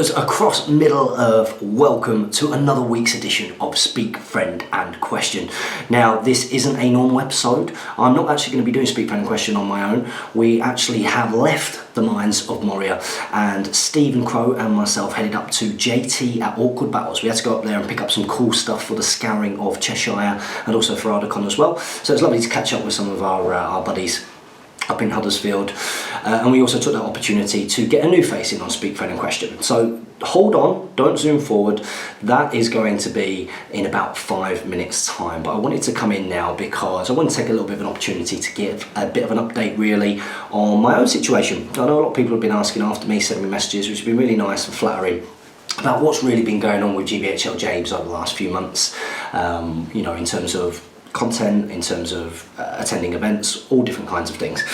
Gamers across Middle Earth, welcome to another week's edition of Speak, Friend and Question. Now, this isn't a normal episode. I'm not actually going to be doing Speak, Friend and Question on my own. We actually have left the mines of Moria, and Stephen Crow and myself headed up to JT at Orc-Ward Battles. We had to go up there and pick up some cool stuff for the scouring of Cheshire and also for Ardacon as well. So it's lovely to catch up with some of our buddies up in Huddersfield, and we also took that opportunity to get a new face in on Speak, Friend and Question. So hold on, don't zoom forward, that is going to be in about 5 minutes time, but I wanted to come in now because I want to take a little bit of an opportunity to give a bit of an update really on my own situation. I know a lot of people have been asking after me, sending me messages, which have been really nice and flattering, about what's really been going on with GBHL James over the last few months, you know, in terms of content, in terms of attending events, all different kinds of things.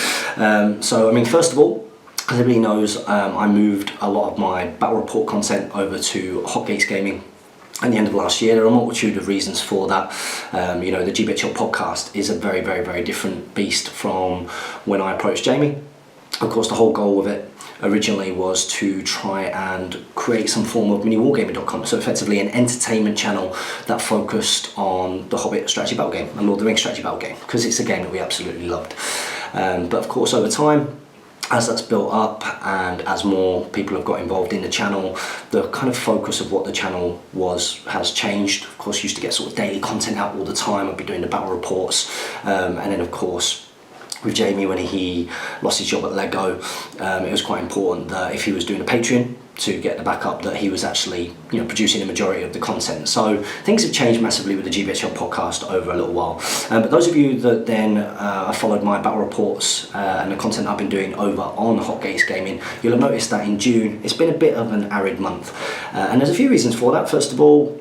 So I mean, first of all, as everybody knows, I moved a lot of my battle report content over to Hotgates Gaming at the end of last year. There are a multitude of reasons for that. You know, the GBHL podcast is a very, very, very different beast from when I approached Jamie. Of course, the whole goal of it originally was to try and create some form of mini wargaming.com, so effectively an entertainment channel that focused on the Hobbit strategy battle game and Lord of the Rings strategy battle game, because it's a game that we absolutely loved. But of course, over time, as that's built up and as more people have got involved in the channel, the kind of focus of what the channel has changed. Of course, used to get sort of daily content out all the time. I'd be doing the battle reports, and then of course with Jamie, when he lost his job at Lego, it was quite important that if he was doing a Patreon to get the backup, that he was actually, you know, producing the majority of the content. So things have changed massively with the GBHL podcast over a little while. But those of you that then followed my battle reports and the content I've been doing over on Hotgates Gaming, you'll have noticed that in June it's been a bit of an arid month, and there's a few reasons for that. First of all,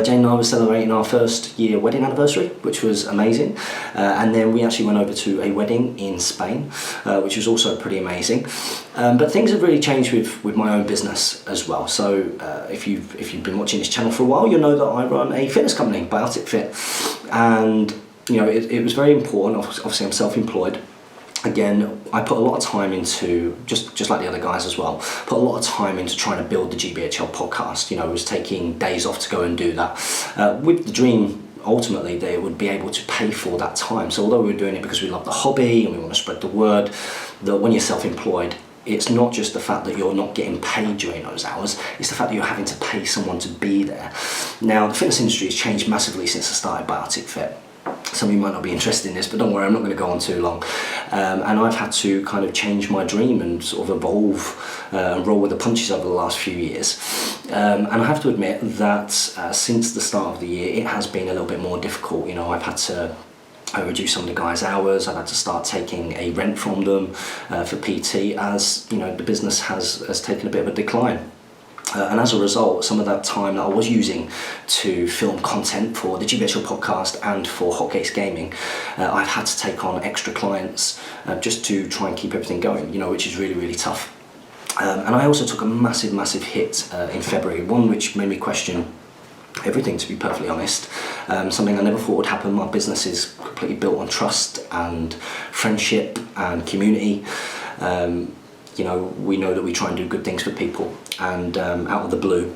Jane and I were celebrating our first year wedding anniversary, which was amazing, and then we actually went over to a wedding in Spain, which was also pretty amazing. But things have really changed with my own business as well. So if you've been watching this channel for a while, you'll know that I run a fitness company, Biotic Fit, and you know it was very important. Obviously, I'm self-employed. Again, I put a lot of time into, just like the other guys as well, put a lot of time into trying to build the GBHL podcast. You know, I was taking days off to go and do that, with the dream ultimately that it would be able to pay for that time. So although we were doing it because we love the hobby and we want to spread the word, that when you're self-employed, it's not just the fact that you're not getting paid during those hours, it's the fact that you're having to pay someone to be there. Now, the fitness industry has changed massively since I started Biotic Fit. Some of you might not be interested in this, but don't worry, I'm not going to go on too long. And I've had to kind of change my dream and sort of evolve and roll with the punches over the last few years. And I have to admit that since the start of the year, it has been a little bit more difficult. You know, I've had to reduce some of the guys' hours. I've had to start taking a rent from them for PT, as you know, the business has taken a bit of a decline. And as a result, some of that time that I was using to film content for the GBHL podcast and for Hotgates Gaming, I've had to take on extra clients just to try and keep everything going, you know, which is really, really tough. And I also took a massive, massive hit in February, one which made me question everything, to be perfectly honest. Something I never thought would happen. My business is completely built on trust and friendship and community. You know, we know that we try and do good things for people, and out of the blue,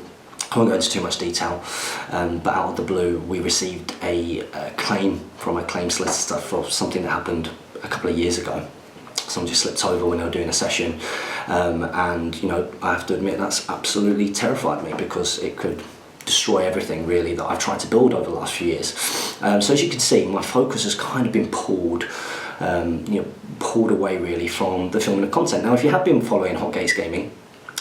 I won't go into too much detail, but out of the blue we received a claim from a claim solicitor for something that happened a couple of years ago. Someone just slipped over when they were doing a session, and you know, I have to admit that's absolutely terrified me, because it could destroy everything really that I've tried to build over the last few years. So as you can see, my focus has kind of been pulled away really from the filming of content. Now, if you have been following Hotgates Gaming,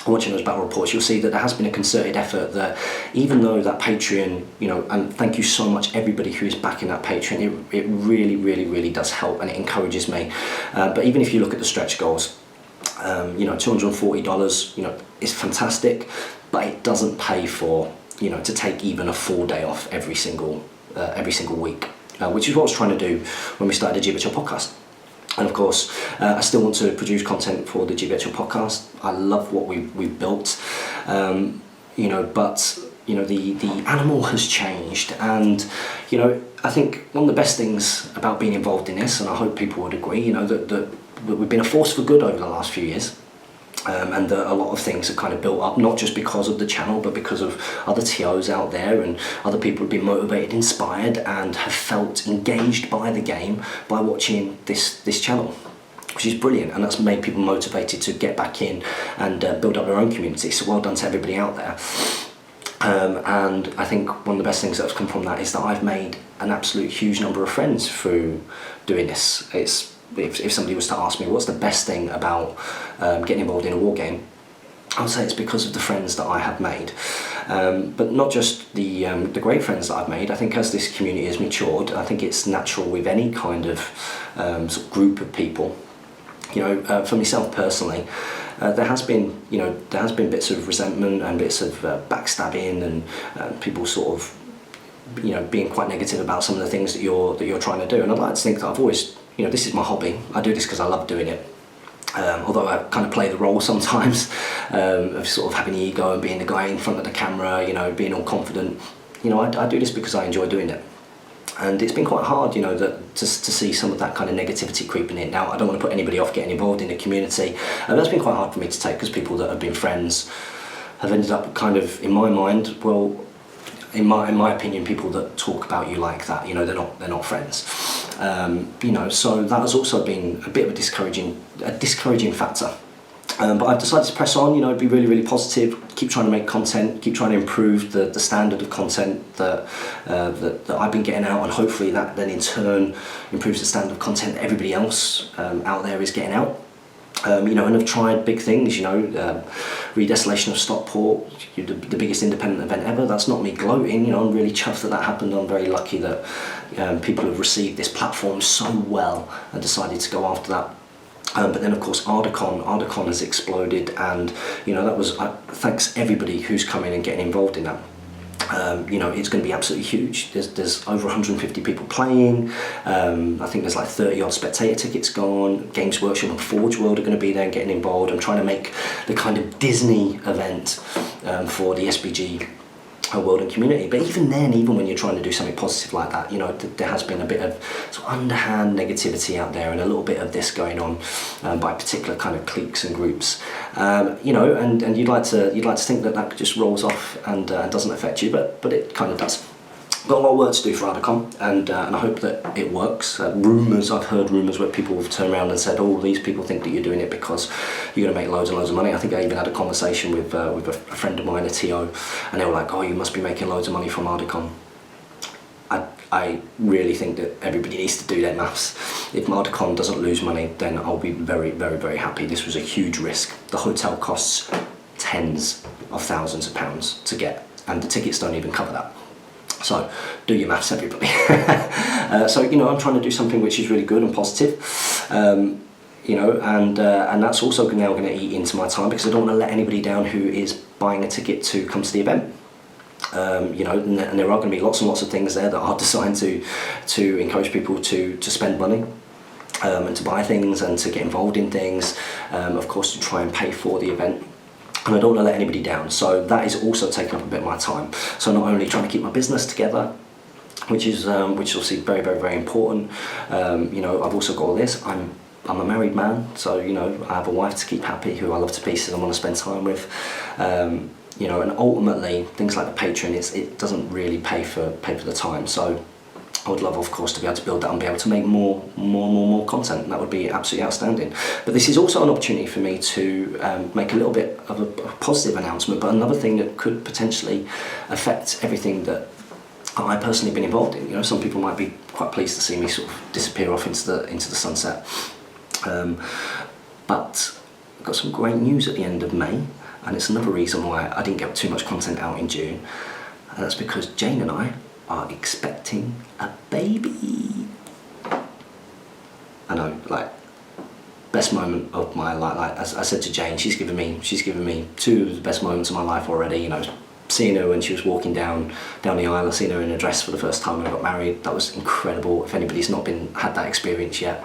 watching those battle reports, you'll see that there has been a concerted effort that, even though that Patreon, you know, and thank you so much everybody who is backing that Patreon, it really, really, really does help, and it encourages me. But even if you look at the stretch goals, you know, $240, you know, is fantastic, but it doesn't pay for, you know, to take even a full day off every single week, which is what I was trying to do when we started the GBHL podcast. And of course, I still want to produce content for the GBHL podcast. I love what we've built, you know, but you know, the animal has changed, and you know, I think one of the best things about being involved in this, and I hope people would agree, you know, that we've been a force for good over the last few years. and that a lot of things are kind of built up, not just because of the channel, but because of other TOs out there and other people who've been motivated, inspired, and have felt engaged by the game by watching this channel, which is brilliant, and that's made people motivated to get back in and build up their own community. So well done to everybody out there. And I think one of the best things that has come from that is that I've made an absolute huge number of friends through doing this. If somebody was to ask me what's the best thing about getting involved in a war game, I would say it's because of the friends that I have made. But not just the great friends that I've made. I think as this community has matured, I think it's natural with any kind of, sort of group of people. For myself personally, there has been bits of resentment and bits of backstabbing and people sort of being quite negative about some of the things that you're trying to do. And I'd like to think that I've always, this is my hobby. I do this because I love doing it. Although I kind of play the role sometimes of sort of having ego and being the guy in front of the camera, being all confident. I do this because I enjoy doing it. And it's been quite hard, to see some of that kind of negativity creeping in. Now, I don't want to put anybody off getting involved in the community, and that's been quite hard for me to take, because people that have been friends have ended up kind of, in my mind, well, in my opinion, people that talk about you like that, they're not friends. So that has also been a bit of a discouraging factor. But I've decided to press on, be really, really positive, keep trying to make content, keep trying to improve the standard of content that I've been getting out, and hopefully that then in turn improves the standard of content that everybody else out there is getting out. And I've tried big things, Redesolation of Stockport, the biggest independent event ever. That's not me gloating, I'm really chuffed that happened. I'm very lucky that people have received this platform so well and decided to go after that. But then of course Ardacon has exploded, and that was thanks everybody who's come in and getting involved in that. It's going to be absolutely huge. There's over 150 people playing. I think there's like 30 odd spectator tickets gone. Games Workshop and Forge World are going to be there and getting involved. I'm trying to make the kind of Disney event for the SBG world and community. But even when you're trying to do something positive like that, there has been a bit of sort of underhand negativity out there, and a little bit of this going on by particular kind of cliques and groups. And you'd like to think that just rolls off and doesn't affect you, but it kind of does. Got a lot of work to do for Radagast, and I hope that it works. I've heard rumours where people have turned around and said, oh, these people think that you're doing it because you're going to make loads and loads of money. I think I even had a conversation with a friend of mine, a TO, and they were like, oh, you must be making loads of money from Ardacon. I really think that everybody needs to do their maths. If Ardacon doesn't lose money, then I'll be very, very, very happy. This was a huge risk. The hotel costs tens of thousands of pounds to get, and the tickets don't even cover that. So do your maths, everybody. I'm trying to do something which is really good and positive, and that's also now going to eat into my time, because I don't want to let anybody down who is buying a ticket to come to the event. And there are going to be lots and lots of things there that are designed to encourage people to spend money. And to buy things and to get involved in things, of course to try and pay for the event. And I don't want to let anybody down, so that is also taking up a bit of my time. So not only trying to keep my business together, which is obviously very, very, very important. I've also got all this. I'm a married man, so I have a wife to keep happy, who I love to pieces and want to spend time with. And ultimately things like the Patreon, it doesn't really pay for the time. So I would love, of course, to be able to build that and be able to make more content. That would be absolutely outstanding. But this is also an opportunity for me to make a little bit of a positive announcement, but another thing that could potentially affect everything that I personally been involved in. Some people might be quite pleased to see me sort of disappear off into the sunset. But I've got some great news at the end of May, and it's another reason why I didn't get too much content out in June, and that's because Jane and I are expecting a baby. I know, best moment of my life. Like as I said to Jane, she's given me two of the best moments of my life already. Seeing her when she was walking down the aisle, seeing her in a dress for the first time when I got married, that was incredible. If anybody's not had that experience yet,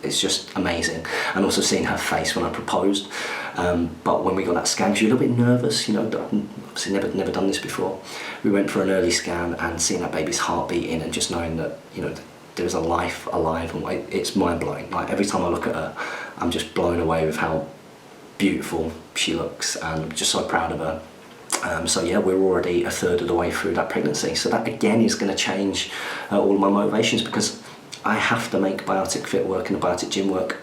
it's just amazing. And also seeing her face when I proposed. But when we got that scan, she was a little bit nervous, obviously never done this before. We went for an early scan, and seeing that baby's heart beating and just knowing that, there's a life alive, and it's mind blowing. Like every time I look at her, I'm just blown away with how beautiful she looks, and I'm just so proud of her. So yeah, we're already a third of the way through that pregnancy. So that again is going to change all of my motivations, because I have to make Biotic Fit work and the Biotic Gym work.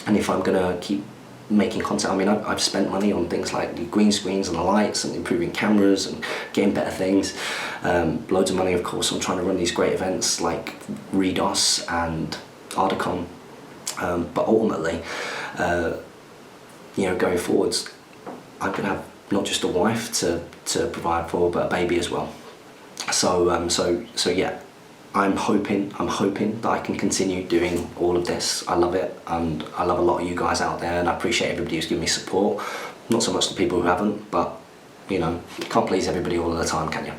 And if I'm going to keep making content, I mean, I've spent money on things like the green screens and the lights and improving cameras and getting better things. Loads of money, of course, on trying to run these great events like Redos and Ardacon. But ultimately, you know, going forwards, I'm going to have not just a wife to provide for, but a baby as well. So yeah, I'm hoping that I can continue doing all of this. I love it, and I love a lot of you guys out there, and I appreciate everybody who's given me support. Not so much the people who haven't, but you know, you can't please everybody all of the time, can you?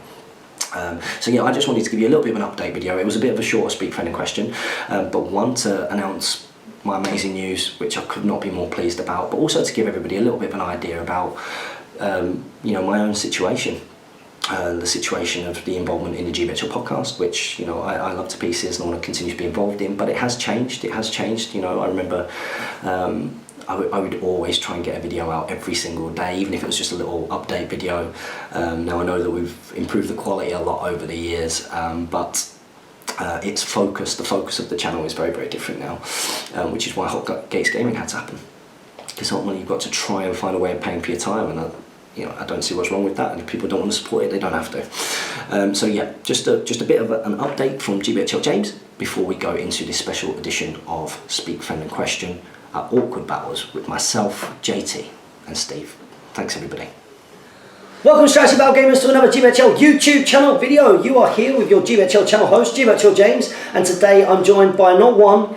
So yeah, I just wanted to give you a little bit of an update video. It was a bit of a shorter Speak Friend and Question, but one, to announce my amazing news, which I could not be more pleased about, but also to give everybody a little bit of an idea about you know, my own situation. The situation of the involvement in the GBHL podcast, which, you know, I love to pieces and I want to continue to be involved in, but it has changed. You know, I remember I would always try and get a video out every single day, even if it was just a little update video. Now I know that we've improved the quality a lot over the years, but the focus of the channel is very, very different now, which is why Hot Gates Gaming had to happen. Because ultimately you've got to try and find a way of paying for your time, and you know, I don't see what's wrong with that, and if people don't want to support it, they don't have to. So yeah, just a bit of an update from GBHL James before we go into this special edition of Speak Friend and Question at Awkward Battles with myself, JT and Steve. Thanks everybody. Welcome Strategy Battle Gamers to another GBHL YouTube channel video. You are here with your GBHL channel host, GBHL James, and today I'm joined by not one,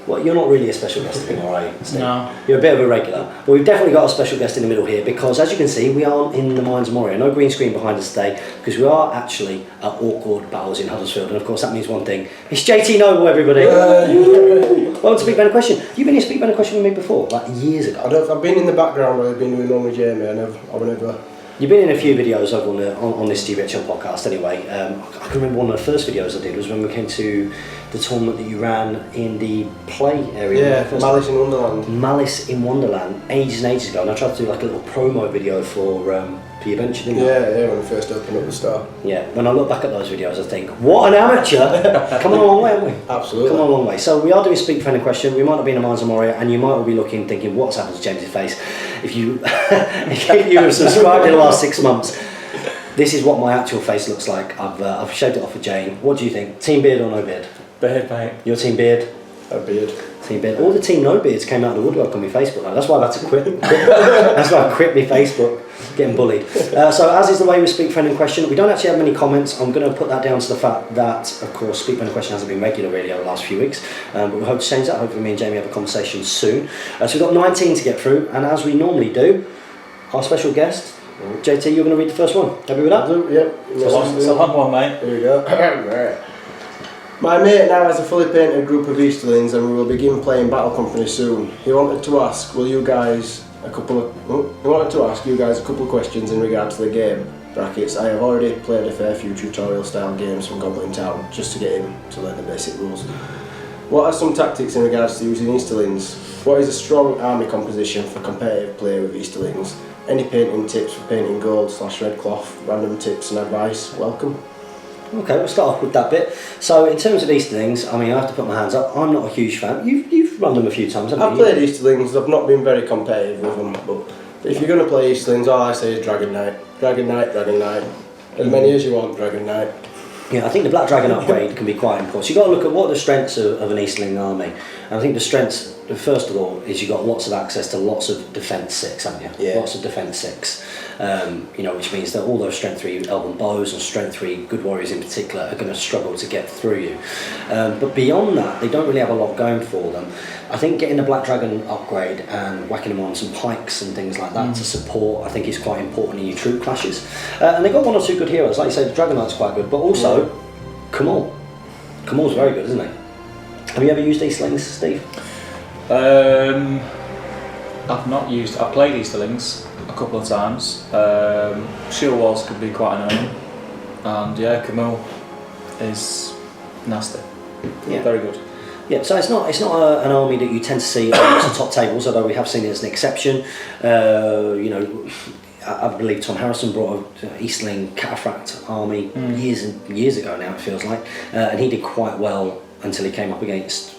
well, you're not really a special guest anymore, are you, Steve? No. You're a bit of a regular. But we've definitely got a special guest in the middle here, because as you can see, we aren't in the Mines of Moria. No green screen behind us today, because we are actually at Orc-Ward Battles in Huddersfield. And of course, that means one thing. It's JT Noble, everybody. Welcome to Speak Friend and Question. You've been in Speak Friend and Question with me before, like years ago. I've been in the background where I've been doing one with Jamie. I've never... You've been in a few videos over on this GBHL podcast anyway. I can remember one of the first videos I did was when we came to the tournament that you ran in the play area. Yeah, Malice in Wonderland. Malice in Wonderland, ages and ages ago, and I tried to do like a little promo video for your venture, didn't I? Yeah, when we first opened up the store. Yeah, when I look back at those videos I think, what an amateur! Come on a long way, haven't we? Absolutely. Come on a long way. So we are doing Speak Friend and Question. We might not be in the Mines of Moria, and you might all be looking, thinking, what's happened to James's face? If you have subscribed in the last 6 months, this is what my actual face looks like. I've shaved it off with Jane. What do you think? Team beard or no beard? Beard, mate. Your team beard? A beard. Team beard. All the team no beards came out of the woodwork on my Facebook now. That's why I've had to quit. That's why I quit my Facebook. Getting bullied. So as is the way with Speak Friend and Question, we don't actually have many comments. I'm going to put that down to the fact that, of course, Speak Friend and Question hasn't been regular really over the last few weeks, but we hope to change that. Hopefully me and Jamie have a conversation soon. So we've got 19 to get through, and as we normally do, our special guest, JT, you're going to read the first one. Happy with that? Yep. It's a long one, mate. Here we go. My mate now has a fully painted group of Easterlings, and we will begin playing Battle Company soon. He wanted to ask you guys a couple of questions in regard to the game. Brackets, I have already played a fair few tutorial style games from Goblin Town just to get him to learn the basic rules. What are some tactics in regards to using Easterlings? What is a strong army composition for competitive play with Easterlings? Any painting tips for painting gold/red cloth? Random tips and advice, welcome. Okay, we'll start off with that bit. So in terms of Easterlings, I mean, I have to put my hands up. I'm not a huge fan. You've run them a few times, haven't you? I've played Easterlings. I've not been very competitive with them, but if you're going to play Easterlings, all I say is Dragon Knight. Dragon Knight, Dragon Knight. As many as you want, Dragon Knight. Yeah, I think the Black Dragon upgrade can be quite important. So you've got to look at what are the strengths of an Easterling army. And I think the strengths, first of all, is you've got lots of access to lots of defence 6, haven't you? Yeah. Lots of defence 6. You know, which means that all those strength 3 elven bows and strength 3 good warriors in particular are going to struggle to get through you. But beyond that, they don't really have a lot going for them. I think getting the Black Dragon upgrade and whacking them on some pikes and things like that to support, I think, is quite important in your troop clashes. And they've got 1 or 2 good heroes. Like you say, the Dragon Knight's quite good, but also Kamal. Kamal's very good, isn't he? Have you ever used Easterlings, Steve? I've played Easterlings a couple of times. Shield walls can be quite annoying, and yeah, Kamal is nasty. Yeah. Very good. Yeah, so it's not an army that you tend to see on the top tables, although we have seen it as an exception. You know, I believe Tom Harrison brought an Easterling Cataphract army years and years ago now, it feels like, and he did quite well until he came up against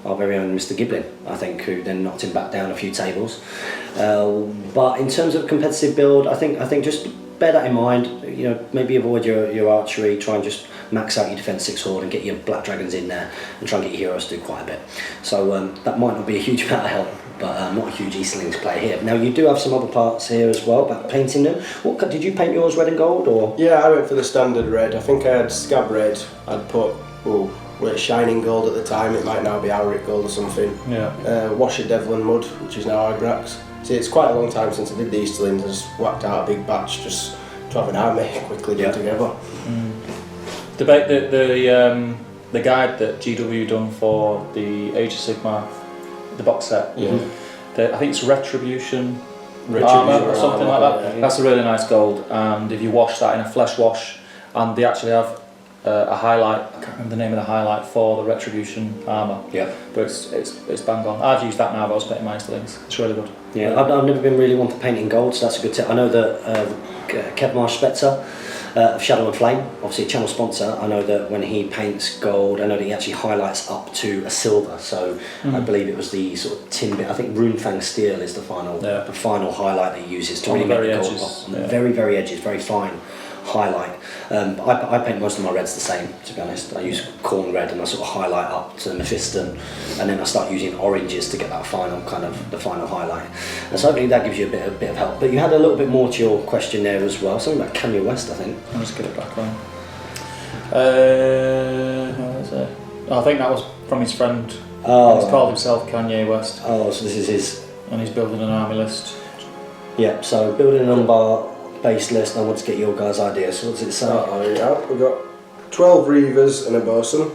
our very own Mr. Giblin, I think, who then knocked him back down a few tables. But in terms of competitive build, I think just bear that in mind. You know, maybe avoid your archery, try and just max out your defence 6 horde and get your black dragons in there and try and get your heroes to do quite a bit. So that might not be a huge amount of help, but I'm not a huge Easterlings player here. Now you do have some other parts here as well about painting them. What did you paint yours red and gold, or? Yeah, I went for the standard red. I think I had scab red. I'd put with shining gold at the time. It might now be Auric gold or something. Yeah. Washer Devlin mud, which is now Ibrax. See, it's quite a long time since I did the Easterlings. I just whacked out a big batch just to have an army quickly put together. Debate the guide that GW done for the Age of Sigmar, the box set. Yeah. I think it's Retribution armor or something like that. Yeah. That's a really nice gold, and if you wash that in a flesh wash, and they actually have a highlight. I can't remember the name of the highlight for the Retribution armor. Yeah. But it's bang on. I've used that now. But I was painting my Easterlings. It's really good. Yeah, I've never been really one for painting gold, so that's a good tip. I know that Kevmar Spectre of Shadow and Flame, obviously a channel sponsor, I know that when he paints gold, I know that he actually highlights up to a silver, so I believe it was the sort of tin bit. I think Runefang Steel is the final highlight that he uses to really get the gold pop. On the very, very edges, very fine highlight. I paint most of my reds the same, to be honest. I use corn red and I sort of highlight up to Mephiston, and then I start using oranges to get that final the final highlight. And so hopefully that gives you a bit of help. But you had a little bit more to your question there as well, something about Kanye West, I think. I'll just get it back on. I think that was from his friend. He's called himself Kanye West. Oh, so this is his. And he's building an army list. Yeah, so building an Umbar base list. I want to get your guys' ideas. So what does it say? We've got 12 Reavers and a bosun.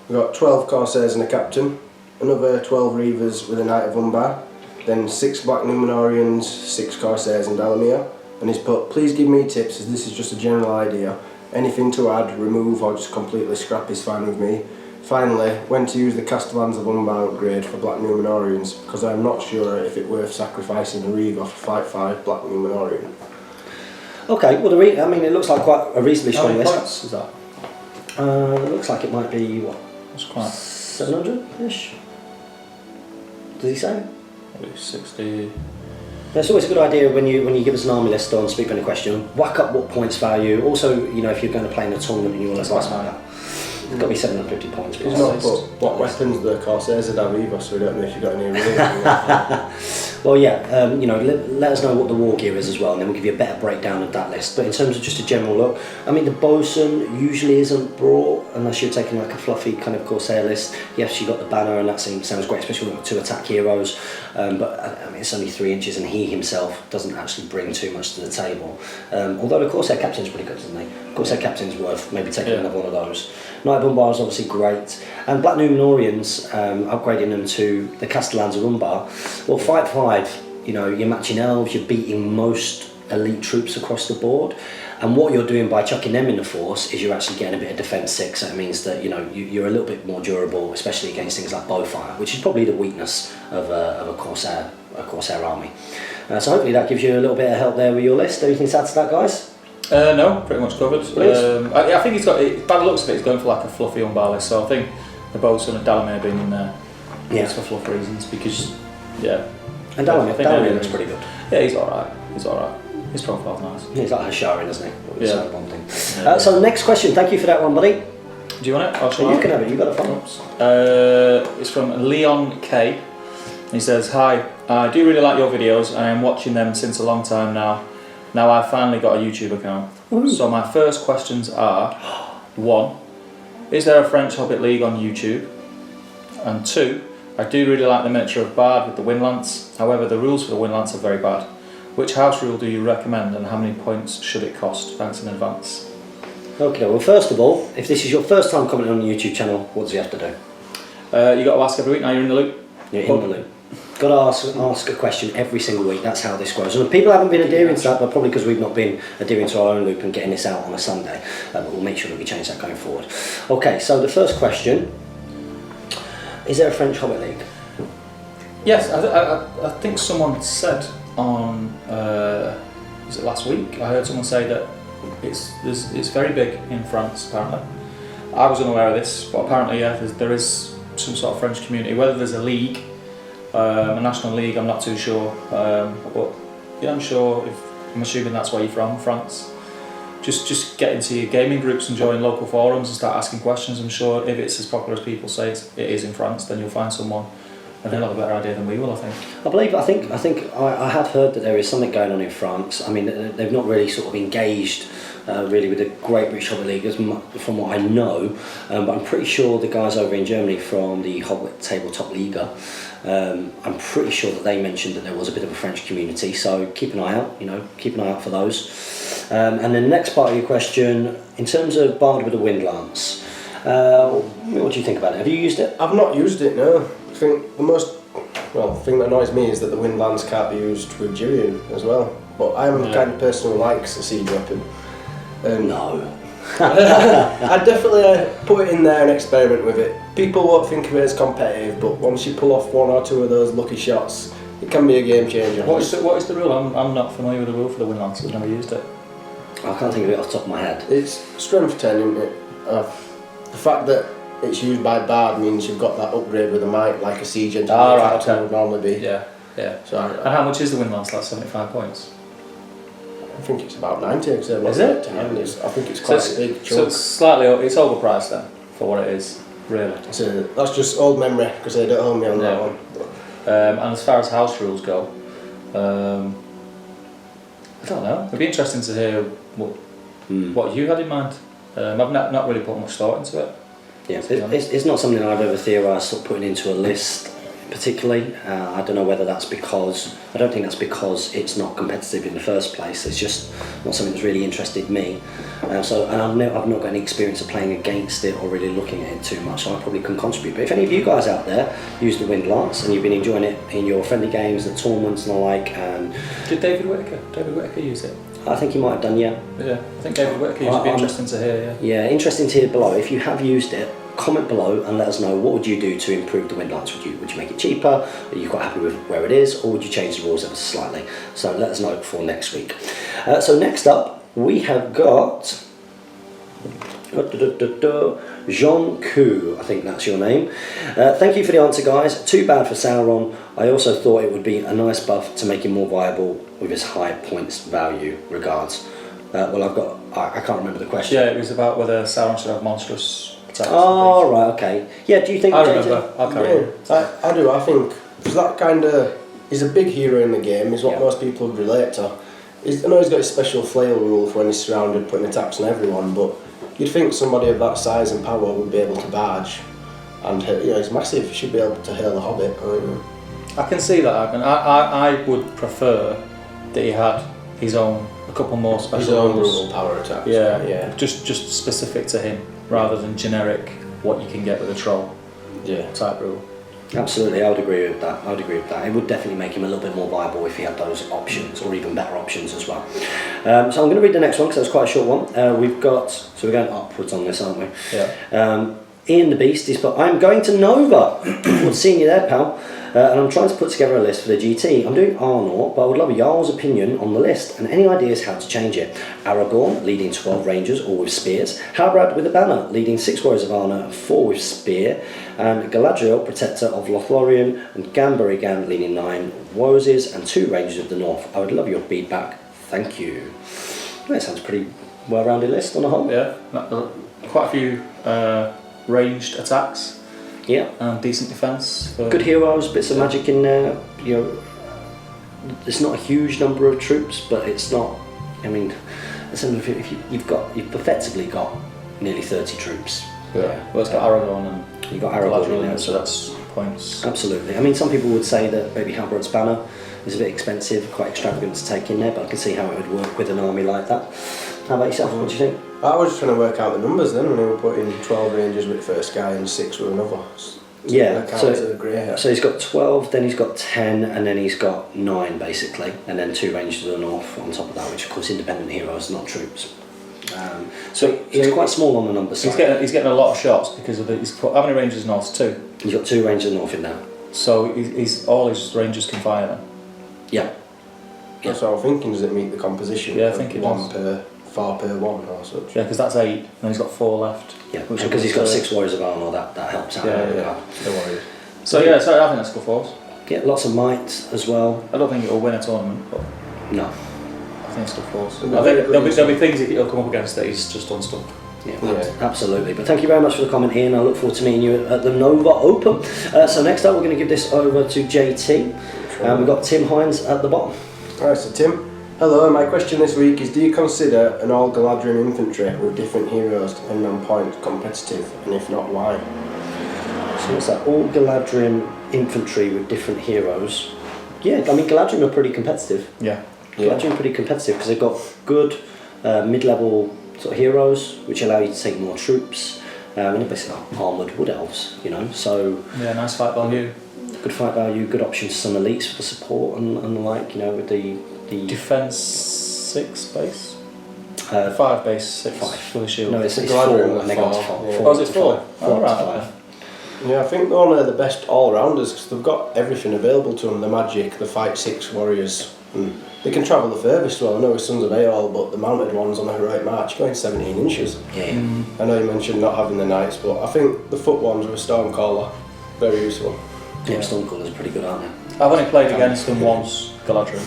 We've got 12 Corsairs and a captain. Another 12 Reavers with a Knight of Umbar. Then 6 Black Numenorians, 6 Corsairs and Dalamir. And he's put, please give me tips as this is just a general idea. Anything to add, remove or just completely scrap is fine with me. Finally, when to use the Castellans of Umbar upgrade for Black Numenorians, because I'm not sure if it's worth sacrificing a Reaver for Fight 5 Black Numenorian. Okay, well, it looks like quite a reasonably strong list. How many points is that? It looks like it might be, what? It's quite 700-ish? Does he say? Probably 60. It's always a good idea when you give us an army list on Speak for Any Question, whack up what points value. Also, you know, if you're going to play in a tournament and you want to slice like that, it's got to be 750 points. He's not put what weapons the Corsairs would have either, so we don't know if you've got any really. Well, yeah, you know, let us know what the war gear is as well, and then we'll give you a better breakdown of that list. But in terms of just a general look, I mean, the bosun usually isn't brought unless you're taking like a fluffy kind of Corsair list. Yes, you got the banner, and that sounds great, especially when you've got 2 attack heroes. But I mean, it's only 3 inches, and he himself doesn't actually bring too much to the table. Although the Corsair captain's pretty good, isn't he? Corsair captain's worth maybe taking another one of those. Knight of Umbar is obviously great, and Black Numenorians, upgrading them to the Castellans of Umbar. Well, Fight 5, you know, you're matching elves, you're beating most elite troops across the board, and what you're doing by chucking them in the force is you're actually getting a bit of defense 6, so it means that, you know, you're a little bit more durable, especially against things like bowfire, which is probably the weakness of a Corsair army. So hopefully that gives you a little bit of help there with your list. Anything to add to that, guys? No, pretty much covered. I think by the looks of it, he's going for like a fluffy Umbar list, so I think the bosun and Dalamir being in there is for fluff reasons, because, and Dalamir looks pretty good. Yeah, he's alright. His profile's nice. He's like Hasharin, isn't he? So next question, thank you for that one, buddy. Do you want it? You can have it, you've got a phone. It's from Leon K. He says, hi, I do really like your videos, and I am watching them since a long time now. Now I've finally got a YouTube account. Ooh. So my first questions are, 1, is there a French Hobbit League on YouTube? And 2, I do really like the miniature of Bard with the Windlance, however the rules for the Windlance are very bad. Which house rule do you recommend, and how many points should it cost? Thanks in advance. Okay, well, first of all, if this is your first time commenting on the YouTube channel, what does he have to do? You got to ask every week. Now you're in the loop. You're in the loop. Got to ask a question every single week. That's how this grows. And people haven't been adhering to that, but probably because we've not been adhering to our own loop and getting this out on a Sunday. But we'll make sure that we change that going forward. Okay, so the first question Is there a French Hobbit League? Yes, I think someone said on, was it last week? I heard someone say that it's very big in France, apparently. I was unaware of this, but apparently, yeah, there is some sort of French community. Whether there's a league, a national league, I'm not too sure. But yeah, I'm assuming that's where you're from, France. Just get into your gaming groups and join local forums and start asking questions. I'm sure if it's as popular as people say it is in France, then you'll find someone. And they'll have a better idea than we will, I think. I have heard that there is something going on in France. I mean, they've not really sort of engaged really with the Great British Hobbit League from what I know, but I'm pretty sure the guys over in Germany from the Hobbit Tabletop Liga, I'm pretty sure that they mentioned that there was a bit of a French community, so keep an eye out for those. And then the next part of your question, in terms of Bard with a Wind Lance, what do you think about it? Have you used it? I've not used it, no. I think the thing that annoys me is that the Wind Lance can't be used with Jirian as well. But I'm the kind of person who likes a siege weapon. No. I'd definitely put it in there and experiment with it. People won't think of it as competitive, but once you pull off one or two of those lucky shots, it can be a game changer. What is the rule? I'm not familiar with the rule for the Wind Lance. I've never used it. I can't think of it off the top of my head. It's strength 10, isn't it? The fact that it's used by Bard means you've got that upgrade with a might like a siege engineer would normally be. Yeah. So and how much is the Wind Lance? Like 75 points? I think it's about 90. Is it? I think it's quite a big chunk. So it's overpriced then for what it is, really. So that's just old memory because they don't own me on that one. And as far as house rules go, I don't know. It'd be interesting to hear what you had in mind. I've not really put much thought into it. Yeah, it's not something I've ever theorised sort of putting into a list particularly. I don't know whether that's because, I don't think that's because it's not competitive in the first place. It's just not something that's really interested me. And I've not got any experience of playing against it or really looking at it too much, so I probably can contribute. But if any of you guys out there use the Wind Lance and you've been enjoying it in your friendly games, the tournaments and the like, did David Whittaker use it? I think he might have done, yeah. Yeah, I think David Whittaker used it. It'd be interesting to hear, Yeah, interesting to hear below. If you have used it, comment below and let us know what would you do to improve the Wind Lance. Would you make it cheaper? Are you quite happy with where it is, or would you change the rules ever slightly? So let us know for next week. So next up we have got Jean Coup, I think that's your name. Thank you for the answer, guys. Too bad for Sauron. I also thought it would be a nice buff to make him more viable with his high points value. Regards. I can't remember the question. Yeah, it was about whether Sauron should have monstrous attacks. Oh, right, okay. Yeah, do you think... I remember. I'll carry on. I do. I think that kind of... He's a big hero in the game, is what most people would relate to. I know he's got his special flail rule for when he's surrounded, putting attacks on everyone, but you'd think somebody of that size and power would be able to barge. And he's massive, he should be able to hail the Hobbit. I can see that happen. I would prefer that he had a couple more special his own rules. rule power attacks. Yeah. Just specific to him, rather than generic what you can get with a troll type rule. Absolutely, I would agree with that. It would definitely make him a little bit more viable if he had those options, or even better options as well. So I'm going to read the next one because that's quite a short one. We're going upwards on this, aren't we? Yeah. Ian the Beast is put, I'm going to Nova. Good seeing you there, pal. And I'm trying to put together a list for the GT. I'm doing Arnor, but I would love a Jarl's opinion on the list and any ideas how to change it. Aragorn leading 12 Rangers, all with spears. Halbrand with a banner, leading 6 Warriors of Arnor and 4 with spear. And Galadhrim, Protector of Lothlorien, and Gambarigan leading 9 Warriors and 2 Rangers of the North. I would love your feedback. Thank you. That sounds a pretty well-rounded list on the whole. Yeah, quite a few ranged attacks. Yeah, and decent defence. Good heroes, bits of magic in there. There's not a huge number of troops, but it's not. I mean, you've effectively got nearly 30 troops. Yeah. Well, it's got Aragorn and you've got Aragorn in there, so that's points. Absolutely. I mean, some people would say that maybe Halbrand's banner is a bit expensive, quite extravagant to take in there, but I can see how it would work with an army like that. How about yourself? What do you think? I was just trying to work out the numbers then when we were putting 12 Rangers with the first guy and 6 with another. So he's got 12, then he's got 10, and then he's got 9 basically, and then 2 Rangers to the North on top of that, which of course independent heroes, not troops. So he's quite small on the number side. He's getting a lot of shots because of he's put how many Rangers North? 2. He's got 2 Rangers North in there. So all his Rangers can fire then. Yeah. That's what I'm thinking. Does it meet the composition? Yeah, I think it one does. 4 per 1 or such. Yeah, because that's 8, and he's got 4 left. Yeah, because he's got 6 Warriors of Arnor, that helps out. Yeah. No worries. So yeah, so I think that's good for us. Yeah, lots of might as well. I don't think it'll win a tournament, but No. I think it's good for us. It'll I be think very there'll be things he'll come up against that he's just unstuck. Yeah, Yeah. absolutely. But thank you very much for the comment, Ian. I look forward to meeting you at the Nova Open. So next up, we're going to give this over to JT. And we've got Tim Hines at the bottom. Alright, so Tim. Hello, my question this week is, do you consider an all Galadhrim infantry with different heroes depending on points competitive, and if not, why? So what's that? All Galadhrim infantry with different heroes. Yeah, I mean Galadhrim are pretty competitive. Yeah. Galadhrim are pretty competitive because they've got good mid-level sort of heroes which allow you to take more troops. And they're basically armoured wood elves, you know. So Yeah, nice fight value. good fight value, good option to some elites for the support and the like, you know, with the Defense 6 base? 5. 5 base, 6 5. with a shield. No, it's Galadhrim 4 and they go to 4, 4. yeah. Oh, is it 4? Four right, to okay. 5. Yeah, I think they're one of the best all-rounders because they've got everything available to them. The magic, the fight 6 warriors. They can travel the furthest. Well, I know with Sons of Aeol, but the mounted ones on the heroic march going 17 inches. Yeah. I know you mentioned not having the knights, but I think the foot ones with Stormcaller, very useful. Yeah, Stormcallers are pretty good, aren't they? I've only played against them once, Galadhrim,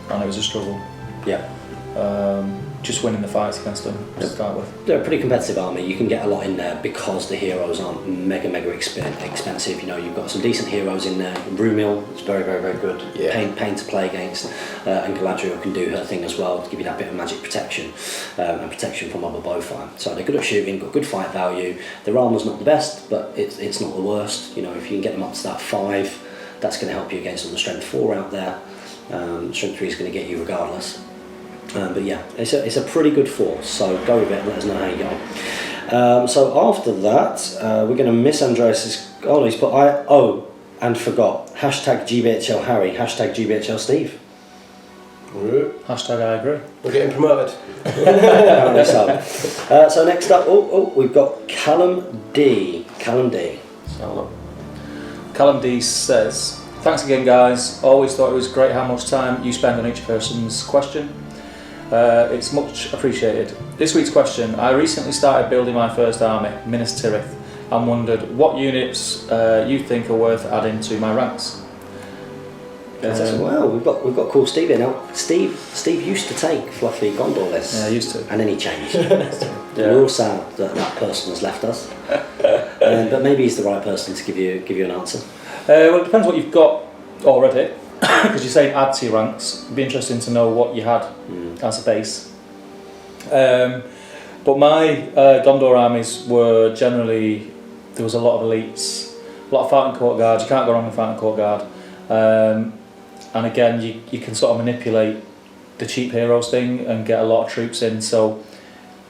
and it was a struggle. Yeah. Just winning the fights against them to start with. They're a pretty competitive army. You can get a lot in there because the heroes aren't mega expensive. You know, you've got some decent heroes in there. Brumil is very good. Yeah. Pain to play against, and Galadriel can do her thing as well to give you that bit of magic protection and protection from other bowfire. So they're good at shooting, got good fight value. Their armour's not the best, but it's not the worst. You know, if you can get them up to that 5, that's going to help you against all the strength 4 out there. Strength 3 is going to get you regardless. But yeah, it's a pretty good force, so go with it and let us know how you go. So after that, we're going to miss Andreas's. Oh, he's put and forgot. Hashtag GBHL Harry, hashtag GBHL Steve. Hashtag I agree. We're getting promoted. Apparently so. So next up, we've got Callum D. So look. Callum D says, thanks again guys, always thought it was great how much time you spend on each person's question. It's much appreciated. This week's question, I recently started building my first army, Minas Tirith, and wondered what units you think are worth adding to my ranks. Well, we've got cool Steve here now. Steve used to take fluffy Gondor lists. Yeah, I used to. And then he changed. We're all sad that person has left us. But maybe he's the right person to give you an answer. Well, it depends what you've got already. Because you're saying add to your ranks. It'd be interesting to know what you had as a base. But my Gondor armies were generally, there was a lot of elites, a lot of fighting court guards. You can't go wrong with fighting court guard. And again, you can sort of manipulate the cheap heroes thing and get a lot of troops in. So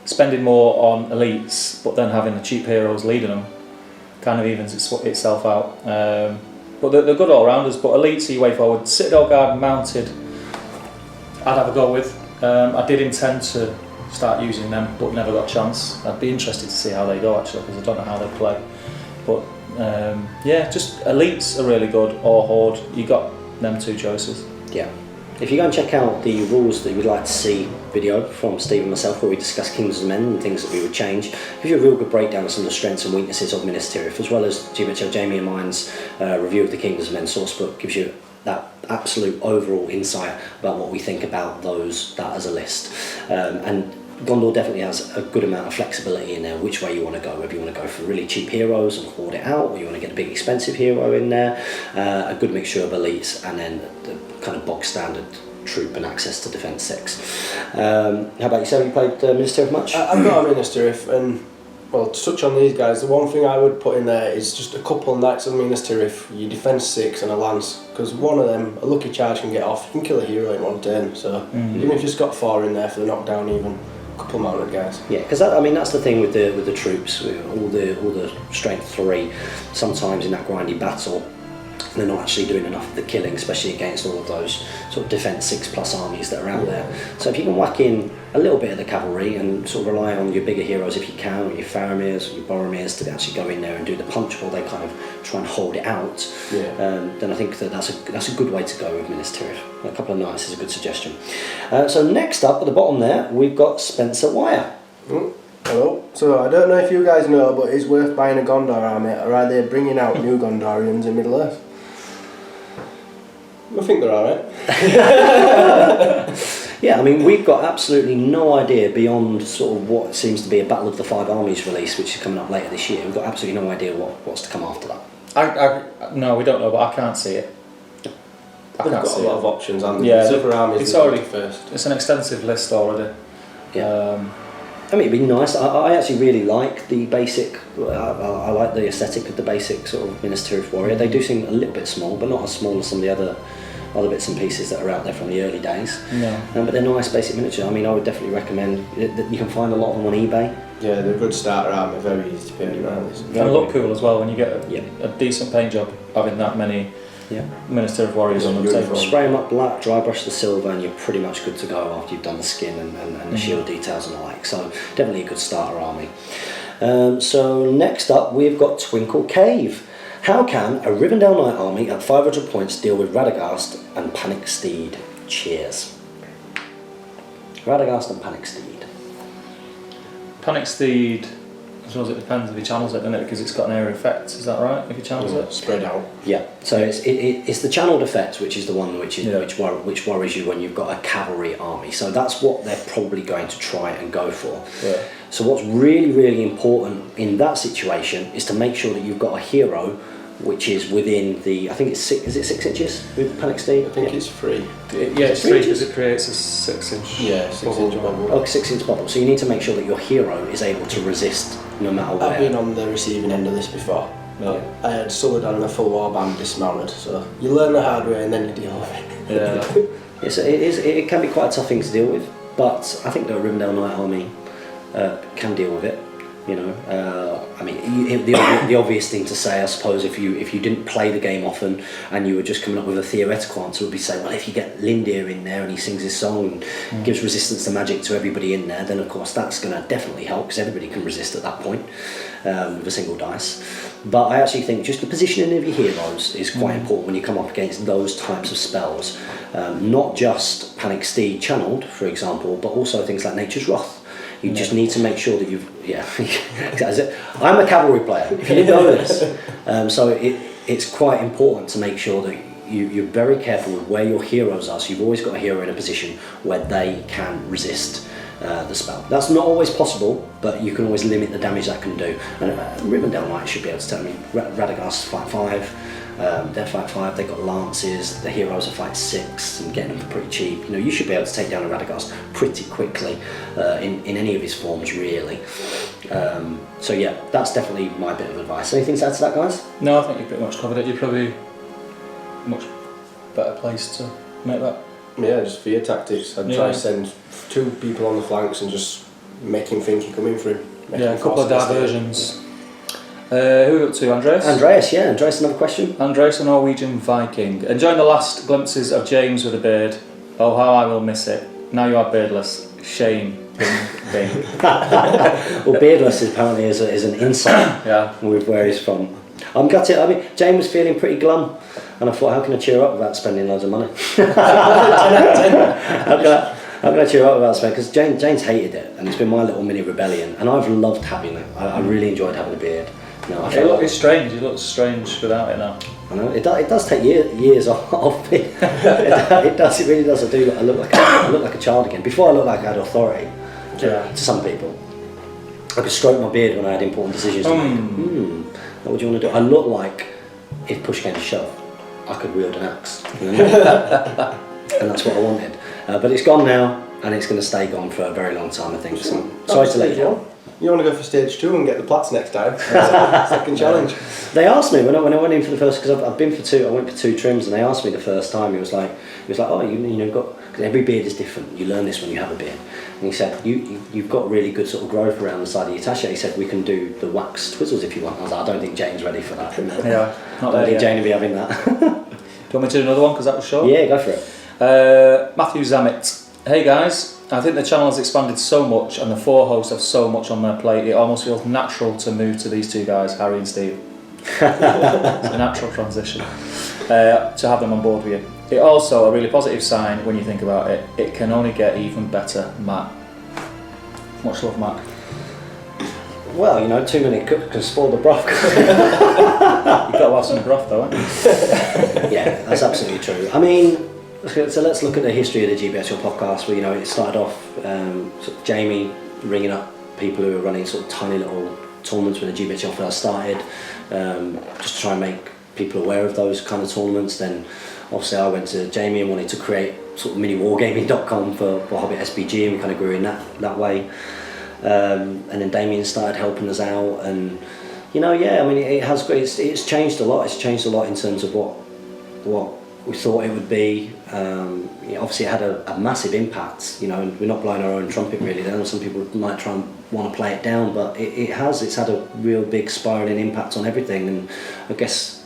spending more on elites, but then having the cheap heroes leading them, kind of evens itself out. But they're good all-rounders, but elites are your way forward. Citadel Guard mounted, I'd have a go with. I did intend to start using them, but never got a chance. I'd be interested to see how they go actually, because I don't know how they play. But yeah, just elites are really good, or Horde. You got them 2 choices. Yeah. If you go and check out the rules that you would like to see video from Steve and myself, where we discuss Kings of Men and things that we would change, gives you a real good breakdown of some of the strengths and weaknesses of Minas Tirith, as well as GBHL Jamie and mine's review of the Kings of Men sourcebook. Gives you that absolute overall insight about what we think about that as a list. And Gondor definitely has a good amount of flexibility in there, which way you want to go, whether you want to go for really cheap heroes and hoard it out, or you want to get a big expensive hero in there, a good mixture of elites, and then the kind of box standard troop and access to defense 6. How about yourself? You played Minas Tirith much? I've got a Minas Tirith, and well, to touch on these guys, the one thing I would put in there is just a couple Knights of Minas Tirith, your defense 6 and a lance, because one of them, a lucky charge can get off, you can kill a hero in one turn, so even if you've just got 4 in there for the knockdown even, couple mounted guys. Yeah, because that's the thing with the troops, with all the strength 3. Sometimes in that grindy battle, they're not actually doing enough of the killing, especially against all of those sort of defence 6+ armies that are out there. So if you can whack in a little bit of the cavalry and sort of rely on your bigger heroes if you can, or your Faramirs, or your Boromirs to actually go in there and do the punch while they kind of try and hold it out, then I think that's a good way to go with Minas Tirith. A couple of nights is a good suggestion. So next up at the bottom there, we've got Spencer Wire. Hello. So I don't know if you guys know, but it's worth buying a Gondor army, or are they bringing out new Gondorians in Middle Earth? I think they're alright. Yeah, I mean, we've got absolutely no idea beyond sort of what seems to be a Battle of the Five Armies release, which is coming up later this year. We've got absolutely no idea what's to come after that. No, we don't know, but I can't see it. They've got a lot of options, haven't they? Yeah, Super armies. It's already first. It's an extensive list already. Yeah. I mean, it'd be nice. I actually really like the basic. I like the aesthetic of the basic sort of Minas Tirith warrior. They do seem a little bit small, but not as small as some of the other bits and pieces that are out there from the early days. No. But they're nice basic miniature. I mean, I would definitely recommend that you can find a lot of them on eBay. Yeah, they're a good starter army. Very easy to paint around. And look cool as well when you get a decent paint job having that many Minas Tirith warriors on the table. Spray them up black, dry brush the silver, and you're pretty much good to go after you've done the skin and the shield details and the like. So definitely a good starter army. So next up we've got Twinkle Cave. How can a Rivendell Knight army at 500 points deal with Radagast and Panic Steed? Cheers. Radagast and Panic Steed. Panic Steed, I suppose it depends if he channels it, doesn't it? Because it's got an area effect, is that right? If he channels it? Spread out. Yeah, so it's the channeled effect which is the one which worries you when you've got a cavalry army. So that's what they're probably going to try and go for. Yeah. So what's really, really important in that situation is to make sure that you've got a hero which is within the, I think it's 6 inches with Panic Steed? I think it's 3. Yeah, it's 3 because it creates a 6-inch. Yeah, 6-inch bubble. Oh, 6-inch bubble. So you need to make sure that your hero is able to resist no matter where. I've been on the receiving end of this before. No. I had Sauron and a full warband dismounted, so you learn the hard way and then you deal with it. Yeah. Yes, it can be quite a tough thing to deal with, but I think the Rivendell Knight army can deal with it. You know, I mean, the obvious thing to say, I suppose, if you didn't play the game often and you were just coming up with a theoretical answer, would be say, well, if you get Lindir in there and he sings his song and gives resistance to magic to everybody in there, then of course that's going to definitely help because everybody can resist at that point with a single dice. But I actually think just the positioning of your heroes is quite important when you come up against those types of spells. Not just Panic Steed channeled, for example, but also things like Nature's Wrath. You just need to make sure that you've, I'm a cavalry player, if you didn't know this. So it's quite important to make sure that you're very careful with where your heroes are. So you've always got a hero in a position where they can resist the spell. That's not always possible, but you can always limit the damage that can do. And Rivendell Knight should be able to tell me, Radagast fight 5. They're fight 5, they've got lances, the heroes are fight 6 and getting them for pretty cheap. You know, you should be able to take down a Radagast pretty quickly in any of his forms, really. So yeah, that's definitely my bit of advice. Anything to add to that, guys? No, I think you've pretty much covered it. You're probably much better placed to make that. Yeah, just fear tactics. I'd try to send 2 people on the flanks and just make him think you're coming for him. Yeah, a couple of diversions. Who are we up to, Andreas? Andreas, another question? Andreas, a Norwegian Viking. Enjoying the last glimpses of James with a beard. Oh, how I will miss it. Now you are beardless. Shame. Bing, bing. Well, beardless apparently is an insult with where he's from. I'm gutted. I mean, James was feeling pretty glum, and I thought, how can I cheer up without spending loads of money? How can I cheer up without spending? Because James hated it, and it's been my little mini rebellion, and I've loved having it. I really enjoyed having a beard. No, it's strange. It looks strange without it now. I know it does take years off me. It does. It really does. I look like a child again. Before I looked like I had authority. To some people, I could stroke my beard when I had important decisions to make. What would you want to do? I look like if push came to shove, I could wield an axe. You know? And that's what I wanted. But it's gone now, and it's going to stay gone for a very long time, I think. So, sorry to let you down. You want to go for stage 2 and get the plats next time? Second challenge. They asked me when I went in for the first, because I've been for 2. I went for 2 trims, and they asked me the first time. He was like, oh, you know, because every beard is different. You learn this when you have a beard. And he said, you've got really good sort of growth around the side of your tache. He said, we can do the wax twizzles if you want. I was like, I don't think Jane's ready for that. Yeah, not I don't think yet. Jane will be having that. Do you want me to do another one because that was short? Yeah, go for it. Matthew Zammit. Hey guys, I think the channel has expanded so much and the 4 hosts have so much on their plate, it almost feels natural to move to these 2 guys, Harry and Steve. It's a natural transition to have them on board with you. It also a really positive sign when you think about it. It can only get even better, Matt. Much love, Matt. Well, you know, too many cooks can spoil the broth. You've got to have some broth though, haven't you? Yeah, that's absolutely true. I mean, so let's look at the history of the GBHL podcast where, you know, it started off sort of Jamie ringing up people who were running sort of tiny little tournaments when the GBHL first started, just to try and make people aware of those kind of tournaments. Then obviously I went to Jamie and wanted to create sort of miniwargaming.com for Hobbit SBG, and we kind of grew in that way. And then Damien started helping us out, and you know, yeah, I mean, it's changed a lot. It's changed a lot in terms of what we thought it would be. You know, obviously it had a massive impact, you know, and we're not blowing our own trumpet really. Then some people might try and want to play it down, but it's had a real big spiralling impact on everything. And I guess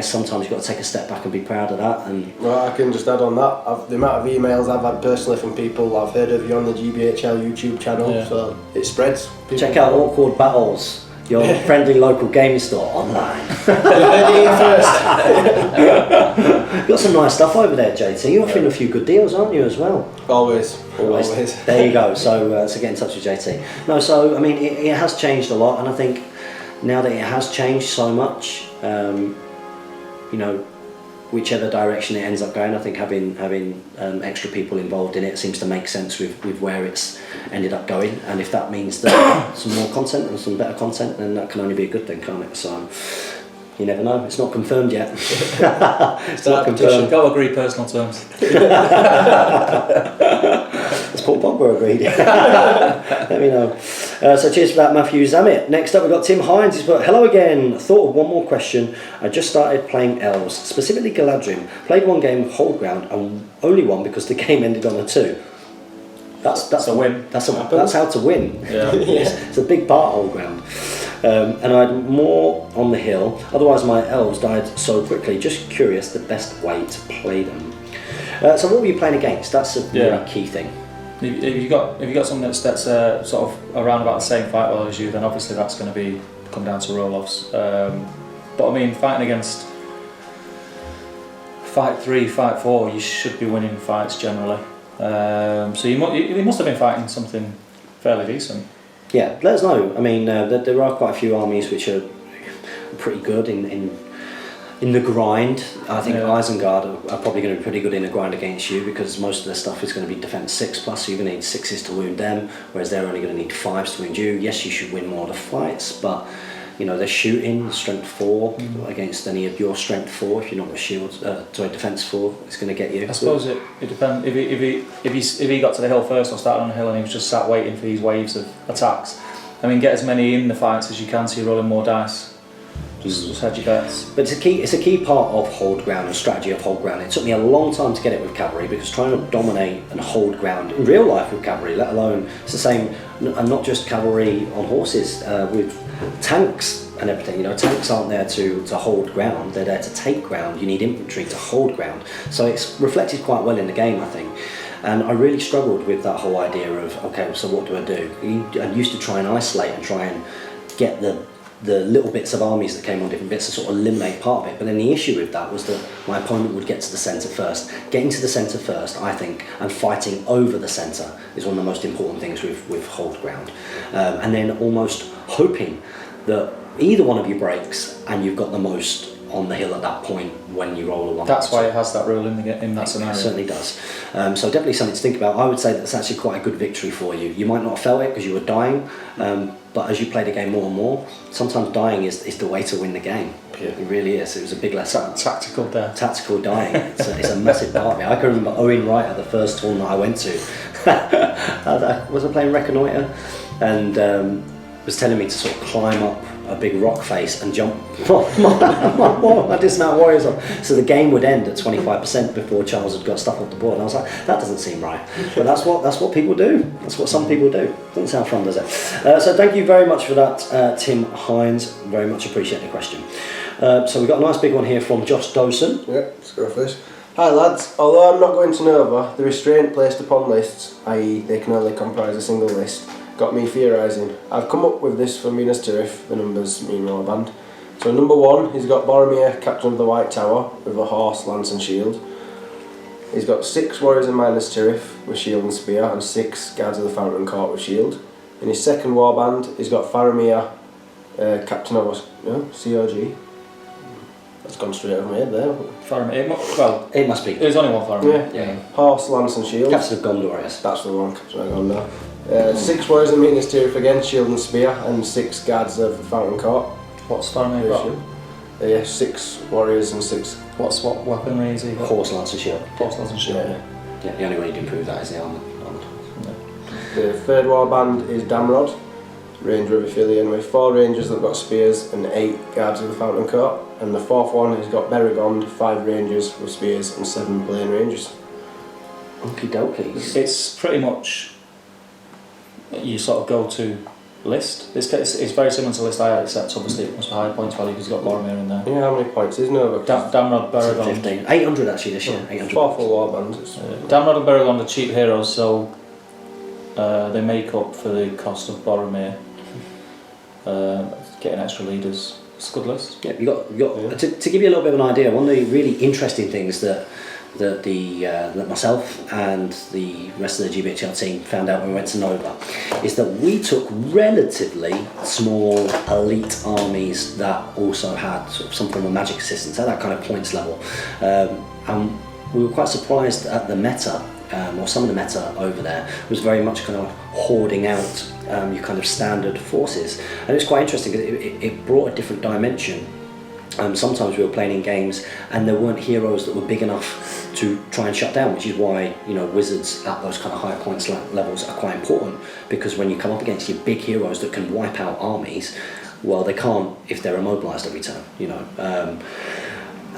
sometimes you've got to take a step back and be proud of that. And Well, I can just add on that. The amount of emails I've had personally from people, I've heard of you on the GBHL YouTube channel, so it spreads. People check out Awkward Battles, your friendly local gaming store online. You've got some nice stuff over there, JT. You're offering a few good deals, aren't you, as well? Always. There you go. So get in touch with JT. No, so I mean, it has changed a lot, and I think now that it has changed so much, you know, whichever direction it ends up going, I think having extra people involved in it seems to make sense with where it's ended up going. And if that means that some more content and some better content, then that can only be a good thing, can't it? So you never know. It's not confirmed yet. It's not confirmed. Go agree personal terms. As Paul Pogba agreed. Let me know. So cheers for that, Matthew Zammit. Next up we've got Tim Hines. He's put, hello again. Thought of one more question. I just started playing Elves, specifically Galadhrim. Played one game of Hold Ground and only one because the game ended on a 2. That's a win. That's how to win. Yeah. Yes, it's a big part of Hold Ground. And I had more on the hill. Otherwise my elves died so quickly. Just curious, the best way to play them. So what were you playing against? That's a really key thing. If you got something that's sort of around about the same fight level as you, then obviously that's going to come down to roll-offs. But I mean, fighting against fight 3, fight 4, you should be winning fights generally. So you must have been fighting something fairly decent. Yeah, let us know. I mean, there are quite a few armies which are pretty good in the grind. I think Isengard are probably going to be pretty good in the grind against you, because most of their stuff is going to be defense 6+, so you're going to need 6s to wound them, whereas they're only going to need 5s to wound you. Yes, you should win more of the fights, but you know, they're shooting strength 4 against any of your strength 4. If you're not with shields, defense 4, it's going to get you. I suppose it depends. If he got to the hill first or started on the hill and he was just sat waiting for these waves of attacks, I mean, get as many in the fights as you can, so you're rolling more dice. Just hedge your bets. But it's a key part of Hold Ground and strategy of Hold Ground. It took me a long time to get it with cavalry, because trying to dominate and hold ground in real life with cavalry, let alone it's the same, and not just cavalry on horses, with tanks and everything. You know, tanks aren't there to hold ground; they're there to take ground. You need infantry to hold ground. So it's reflected quite well in the game, I think. And I really struggled with that whole idea of, okay, so what do I do? I used to try and isolate and try and get the little bits of armies that came on different bits to sort of eliminate part of it. But then the issue with that was that my opponent would get to the centre first. Getting to the centre first, I think, and fighting over the centre is one of the most important things with Hold Ground. And then almost hoping that either one of you breaks and you've got the most on the hill at that point when you roll a 1. That's why it has that rule in that scenario. It certainly does. So definitely something to think about. I would say that's actually quite a good victory for you. You might not have felt it because you were dying, but as you play the game more and more, sometimes dying is the way to win the game. Yeah. It really is. It was a big lesson. Tactical death. Tactical dying. It's a massive part of it. I can remember Owen Wright at the first tournament I went to. Was I playing Reconnoiter? And was telling me to sort of climb up a big rock face and jump my dismount warriors on. So the game would end at 25% before Charles had got stuff off the board. And I was like, that doesn't seem right. But that's what people do. That's what some people do. Doesn't sound fun, does it? So thank you very much for that, Tim Hines. Very much appreciate the question. So we've got a nice big one here from Josh Dawson. Yep, let's go for this. Hi lads, although I'm not going to Nova, the restraint placed upon lists, i.e. they can only comprise a single list, got me theorising. I've come up with this for Minas Tirith, the numbers mean warband. So number 1, he's got Boromir, Captain of the White Tower, with a horse, lance and shield. He's got 6 warriors in Minas Tirith with shield and spear, and 6 guards of the Fountain Court with shield. In his second warband, he's got Faramir, Captain of COG. That's gone straight over my head there. Faramir, It must be. there's only one Faramir. Yeah. Horse, lance and shield. Captain of Gondor, yes. That's the one, Captain of Gondor. 6 warriors in Minas Tirith again, shield and spear, and 6 guards of the Fountain Court. What's Faramir got? Yeah, 6 warriors and 6. What weaponry is he got? Horse, lance and shield. Horse, lance and shield. Yeah, the only way you'd improve that is the armour. The third warband is Damrod, Ranger of Ithilien, with 4 rangers that have got spears and 8 guards of the Fountain Court. And the fourth one has got Beragond, 5 rangers with spears and 7 plain rangers. Okie dokies. It's pretty much your sort of go-to list. It's very similar to the list I had, except obviously it must be higher points value because you've got Boromir in there. Yeah, how many points is Nova? Damrod, Beragond. 15. 800 actually this year. 800. 4 full warbands. Damrod and Beragond are cheap heroes, so they make up for the cost of Boromir. Getting extra leaders. It's a good list. Yeah, you got to give you a little bit of an idea. One of the really interesting things that myself and the rest of the GBHL team found out when we went to Nova is that we took relatively small elite armies that also had sort of some form of magic assistance at that kind of points level, and we were quite surprised at the meta. Or some of the meta over there was very much kind of hoarding out your kind of standard forces, and it was quite interesting because it brought a different dimension. Sometimes we were playing in games and there weren't heroes that were big enough to try and shut down, which is why wizards at those kind of higher points levels are quite important, because when you come up against your big heroes that can wipe out armies, well, they can't if they're immobilised every turn.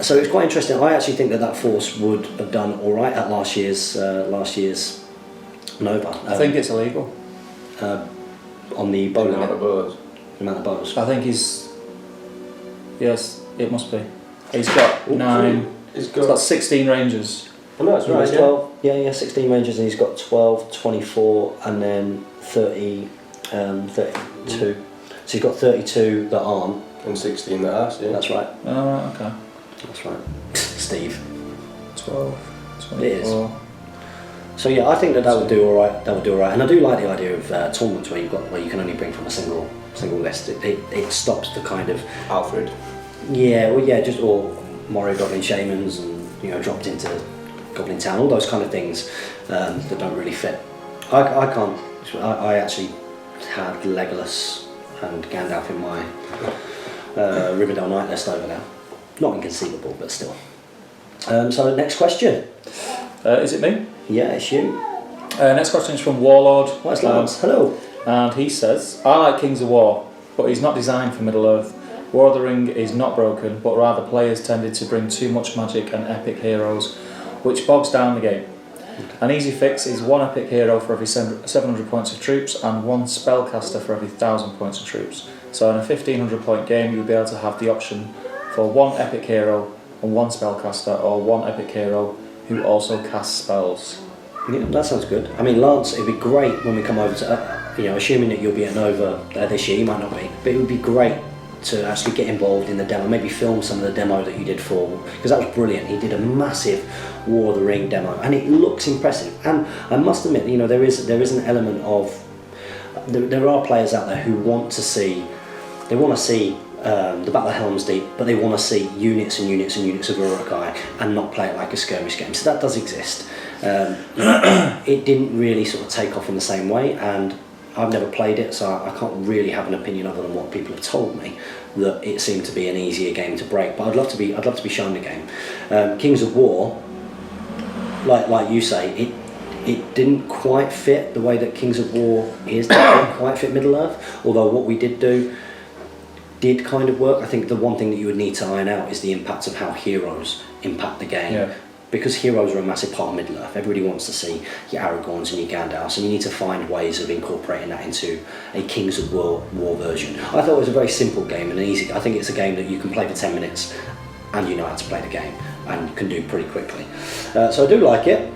So it's quite interesting. I actually think that force would have done all right at last year's Nova. I think it's illegal. On the bow amount of bows. The amount of bows. I think he's. Yes, it must be. He's got 9. He's got 16 rangers. Oh, no, that's right. He's 12. Yeah, 16 rangers, and he's got 12, 24, and then 30, 32. So he's got 32 that aren't. And 16 that are. Yeah. That's right. Oh, right, okay. That's right. Steve. 12, 24. It is. So yeah, I think that would do all right. That would do all right, and I do like the idea of tournaments where you can only bring from a single list. It stops the kind of Alfred. Yeah, well, yeah, just or Morio Goblin Shamans and dropped into Goblin Town, all those kind of things that don't really fit. I can't. I actually had Legolas and Gandalf in my Rivendell Knight list over now. Not inconceivable, but still. So next question. Is it me? Yeah, it's you. Next question is from Warlord. What's Lance? Hello. And he says, I like Kings of War, but he's not designed for Middle-earth. War of the Ring is not broken, but rather players tended to bring too much magic and epic heroes, which bogs down the game. An easy fix is 1 epic hero for every 700 points of troops and 1 spellcaster for every 1,000 points of troops. So in a 1500 point game you'll be able to have the option for 1 epic hero and 1 spellcaster, or 1 epic hero who also casts spells. Yeah, that sounds good. I mean, Lance, it'd be great when we come over to, assuming that you'll be at Nova this year, you might not be, but it would be great to actually get involved in the demo, maybe film some of the demo that you did for, because that was brilliant. He did a massive War of the Ring demo and it looks impressive, and I must admit, there is an element of there are players out there who want to see the Battle of Helm's Deep, but they want to see units and units and units of Uruk-hai and not play it like a skirmish game. So that does exist. It didn't really sort of take off in the same way, and I've never played it, so I can't really have an opinion other than what people have told me, that it seemed to be an easier game to break. But I'd love to be shown the game. Kings of War, like you say, it didn't quite fit the way that Kings of War is. It didn't quite fit Middle Earth. Although what we did do, did kind of work. I think the one thing that you would need to iron out is the impact of how heroes impact the game. Yeah. Because heroes are a massive part of Middle-earth. Everybody wants to see your Aragorns and your Gandalfs, and you need to find ways of incorporating that into a Kings of War version. I thought it was a very simple game and easy. I think it's a game that you can play for 10 minutes and you know how to play the game and can do pretty quickly. So I do like it,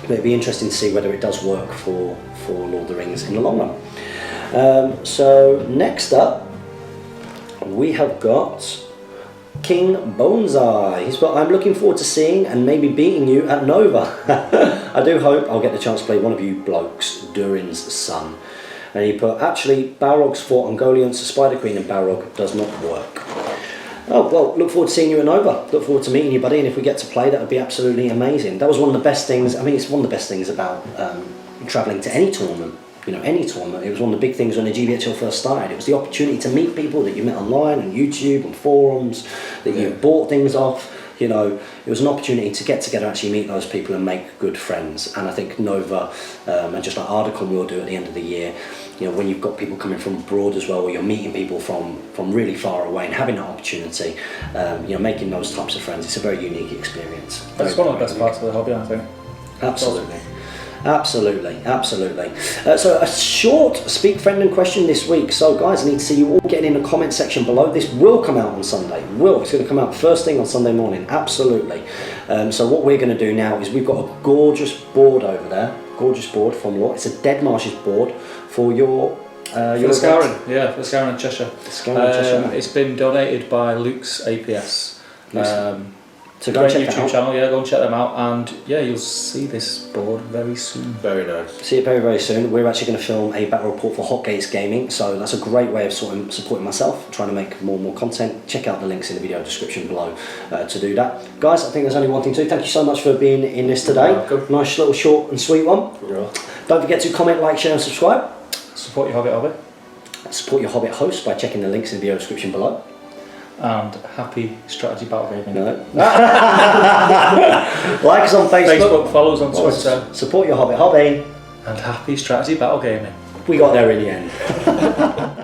but it'd be interesting to see whether it does work for Lord of the Rings in the long run. So next up, we have got King Bonsai. He's put, I'm looking forward to seeing and maybe beating you at Nova. I do hope I'll get the chance to play one of you blokes, Durin's son. And he put, actually, Balrog's fought Ungoliant, so Spider Queen and Balrog does not work. Oh, well, look forward to seeing you at Nova. Look forward to meeting you, buddy, and if we get to play, that would be absolutely amazing. That was one of the best things, I mean, it's one of the best things about travelling to any tournament. You know, any tournament. It was one of the big things when the GBHL first started. It was the opportunity to meet people that you met online, on YouTube, on forums, that you bought things off. You know, it was an opportunity to get together, actually meet those people and make good friends. And I think Nova, and just like Ardacon will do at the end of the year, you know, when you've got people coming from abroad as well, where you're meeting people from really far away and having that opportunity, you know, making those types of friends, it's a very unique experience. It's one of the best parts of the hobby, I think. Absolutely. Absolutely, absolutely. So a short Speak Friend and question this week. So guys, I need to see you all getting in the comment section below. This will come out on Sunday. It's going to come out first thing on Sunday morning. Absolutely. So what we're going to do now is we've got a gorgeous board over there. Gorgeous board from what? It's a Dead Marshes board for your... for the Sauron, yeah, for the Sauron in Cheshire. Cheshire. It's been donated by Luke's APS. So go and check YouTube that out. channel, yeah, go and check them out, and yeah, you'll see this board very soon. Very nice. See it very, very soon. We're actually going to film a battle report for Hotgates Gaming, so that's a great way of sort of supporting myself, trying to make more and more content. Check out the links in the video description below to do that. Guys, I think there's only one thing to do. Thank you so much for being in this today. Welcome. Nice little short and sweet one. Yeah. Don't forget to comment, like, share and subscribe. Support your hobby. Support your Hobbit host by checking the links in the video description below. And happy strategy battle gaming. No. Like us on Facebook. Follow us on Twitter. Support your Hobbit hobby. And happy strategy battle gaming. We got there in the end.